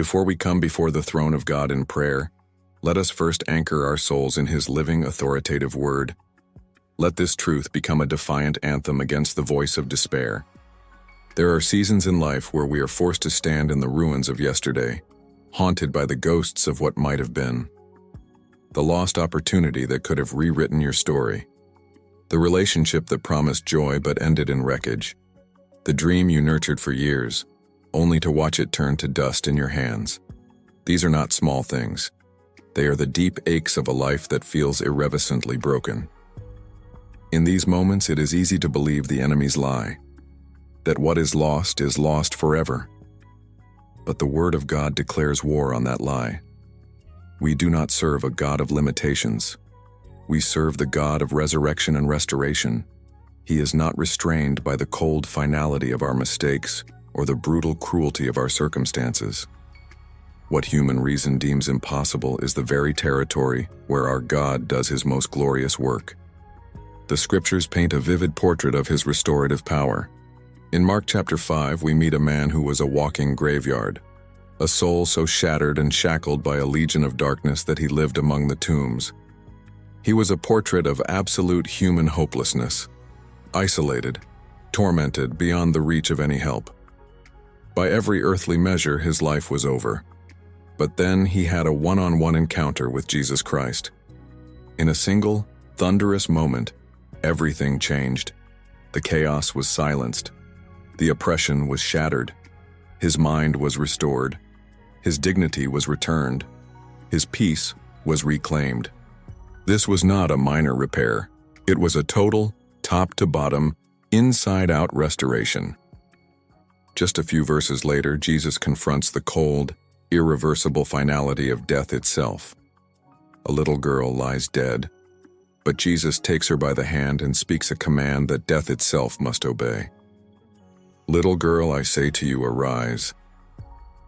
Before we come before the throne of God in prayer, let us first anchor our souls in His living, authoritative word. Let this truth become a defiant anthem against the voice of despair. There are seasons in life where we are forced to stand in the ruins of yesterday, haunted by the ghosts of what might have been. The lost opportunity that could have rewritten your story. The relationship that promised joy but ended in wreckage. The dream you nurtured for years, only to watch it turn to dust in your hands. These are not small things. They are the deep aches of a life that feels irrevocably broken. In these moments, it is easy to believe the enemy's lie, that what is lost forever. But the Word of God declares war on that lie. We do not serve a God of limitations. We serve the God of resurrection and restoration. He is not restrained by the cold finality of our mistakes or the brutal cruelty of our circumstances. What human reason deems impossible is the very territory where our God does His most glorious work. The Scriptures paint a vivid portrait of His restorative power. In Mark chapter 5, we meet a man who was a walking graveyard, a soul so shattered and shackled by a legion of darkness that he lived among the tombs. He was a portrait of absolute human hopelessness, isolated, tormented beyond the reach of any help. By every earthly measure, his life was over. But then he had a one-on-one encounter with Jesus Christ. In a single, thunderous moment, everything changed. The chaos was silenced. The oppression was shattered. His mind was restored. His dignity was returned. His peace was reclaimed. This was not a minor repair. It was a total, top-to-bottom, inside-out restoration. Just a few verses later, Jesus confronts the cold, irreversible finality of death itself. A little girl lies dead, but Jesus takes her by the hand and speaks a command that death itself must obey. "Little girl, I say to you, arise,"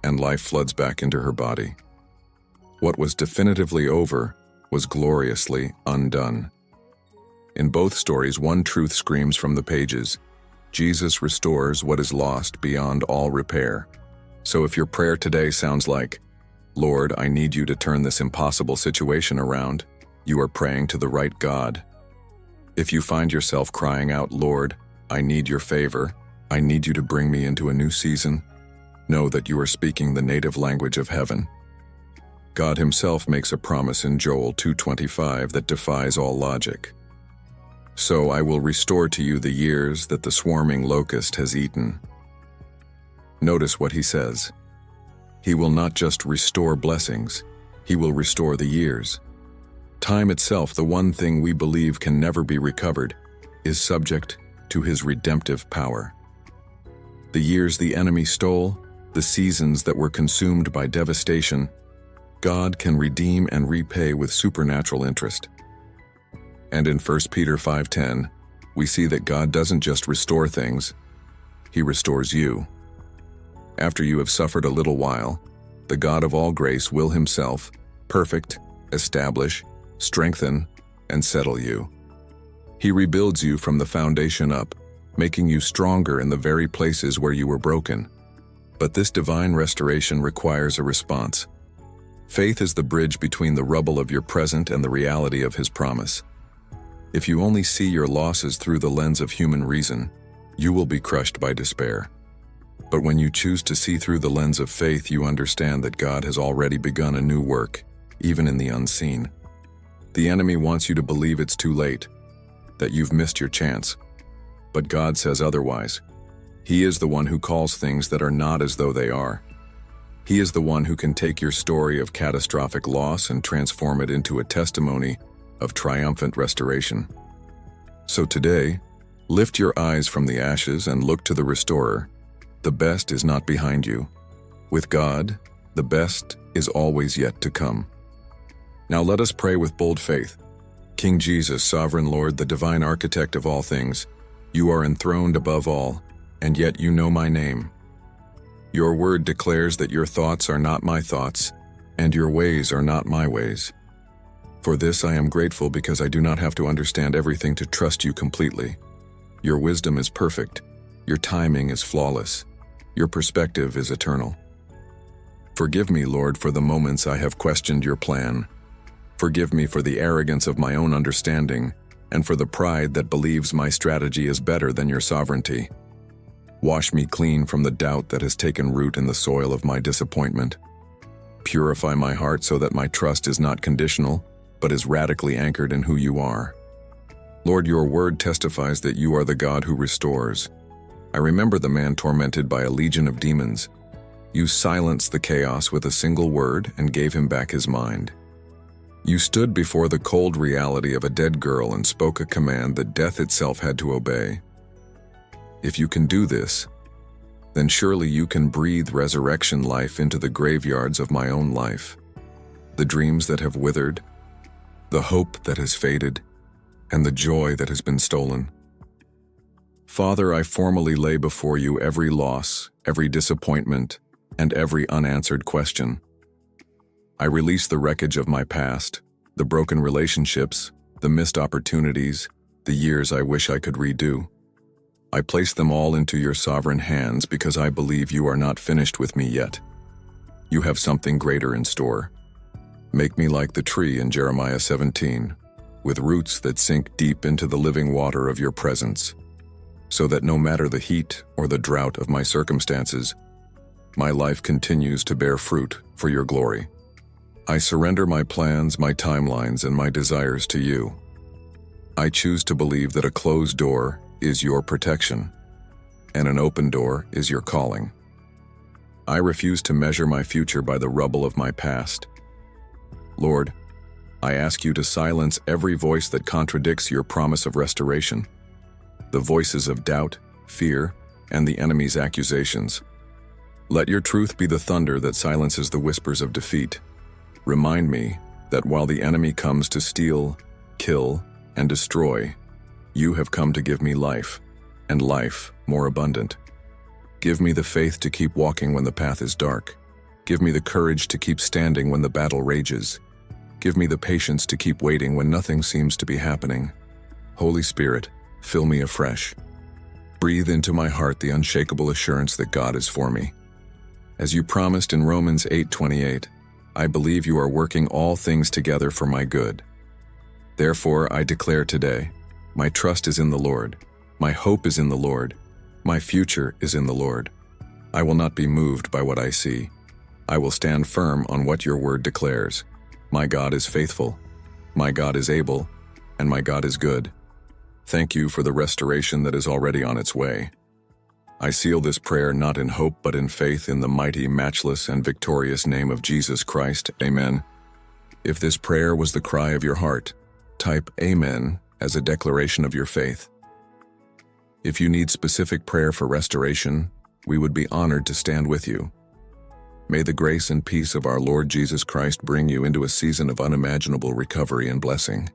and life floods back into her body. What was definitively over was gloriously undone. In both stories, one truth screams from the pages: Jesus restores what is lost beyond all repair. So if your prayer today sounds like, "Lord, I need you to turn this impossible situation around," you are praying to the right God. If you find yourself crying out, "Lord, I need your favor, I need you to bring me into a new season," know that you are speaking the native language of heaven. God Himself makes a promise in Joel 2:25 that defies all logic. "So I will restore to you the years that the swarming locust has eaten." Notice what He says. He will not just restore blessings, He will restore the years. Time itself, the one thing we believe can never be recovered, is subject to His redemptive power. The years the enemy stole, the seasons that were consumed by devastation, God can redeem and repay with supernatural interest. And in 1 Peter 5:10, we see that God doesn't just restore things, He restores you. After you have suffered a little while, the God of all grace will Himself perfect, establish, strengthen, and settle you. He rebuilds you from the foundation up, making you stronger in the very places where you were broken. But this divine restoration requires a response. Faith is the bridge between the rubble of your present and the reality of His promise. If you only see your losses through the lens of human reason, you will be crushed by despair. But when you choose to see through the lens of faith, you understand that God has already begun a new work, even in the unseen. The enemy wants you to believe it's too late, that you've missed your chance. But God says otherwise. He is the one who calls things that are not as though they are. He is the one who can take your story of catastrophic loss and transform it into a testimony of triumphant restoration. So today, lift your eyes from the ashes and look to the restorer. The best is not behind you. With God, the best is always yet to come. Now let us pray with bold faith. King Jesus, sovereign Lord, the divine architect of all things, you are enthroned above all, and yet you know my name. Your word declares that your thoughts are not my thoughts, and your ways are not my ways. For this I am grateful, because I do not have to understand everything to trust you completely. Your wisdom is perfect. Your timing is flawless. Your perspective is eternal. Forgive me, Lord, for the moments I have questioned your plan. Forgive me for the arrogance of my own understanding and for the pride that believes my strategy is better than your sovereignty. Wash me clean from the doubt that has taken root in the soil of my disappointment. Purify my heart so that my trust is not conditional, but is radically anchored in who you are. Lord, your word testifies that you are the God who restores. I remember the man tormented by a legion of demons. You silenced the chaos with a single word and gave him back his mind. You stood before the cold reality of a dead girl and spoke a command that death itself had to obey. If you can do this, then surely you can breathe resurrection life into the graveyards of my own life, the dreams that have withered, the hope that has faded, and the joy that has been stolen. Father, I formally lay before you every loss, every disappointment, and every unanswered question. I release the wreckage of my past, the broken relationships, the missed opportunities, the years I wish I could redo. I place them all into your sovereign hands because I believe you are not finished with me yet. You have something greater in store. Make me like the tree in Jeremiah 17, with roots that sink deep into the living water of your presence, so that no matter the heat or the drought of my circumstances, my life continues to bear fruit for your glory. I surrender my plans, my timelines, and my desires to you. I choose to believe that a closed door is your protection, and an open door is your calling. I refuse to measure my future by the rubble of my past. Lord, I ask you to silence every voice that contradicts your promise of restoration, the voices of doubt, fear, and the enemy's accusations. Let your truth be the thunder that silences the whispers of defeat. Remind me that while the enemy comes to steal, kill, and destroy, you have come to give me life, and life more abundant. Give me the faith to keep walking when the path is dark. Give me the courage to keep standing when the battle rages. Give me the patience to keep waiting when nothing seems to be happening. Holy Spirit, fill me afresh. Breathe into my heart the unshakable assurance that God is for me. As you promised in Romans 8:28, I believe you are working all things together for my good. Therefore, I declare today, my trust is in the Lord. My hope is in the Lord. My future is in the Lord. I will not be moved by what I see. I will stand firm on what your word declares. My God is faithful. My God is able. And my God is good. Thank you for the restoration that is already on its way. I seal this prayer not in hope but in faith in the mighty, matchless, and victorious name of Jesus Christ. Amen. If this prayer was the cry of your heart, type Amen as a declaration of your faith. If you need specific prayer for restoration, we would be honored to stand with you. May the grace and peace of our Lord Jesus Christ bring you into a season of unimaginable recovery and blessing.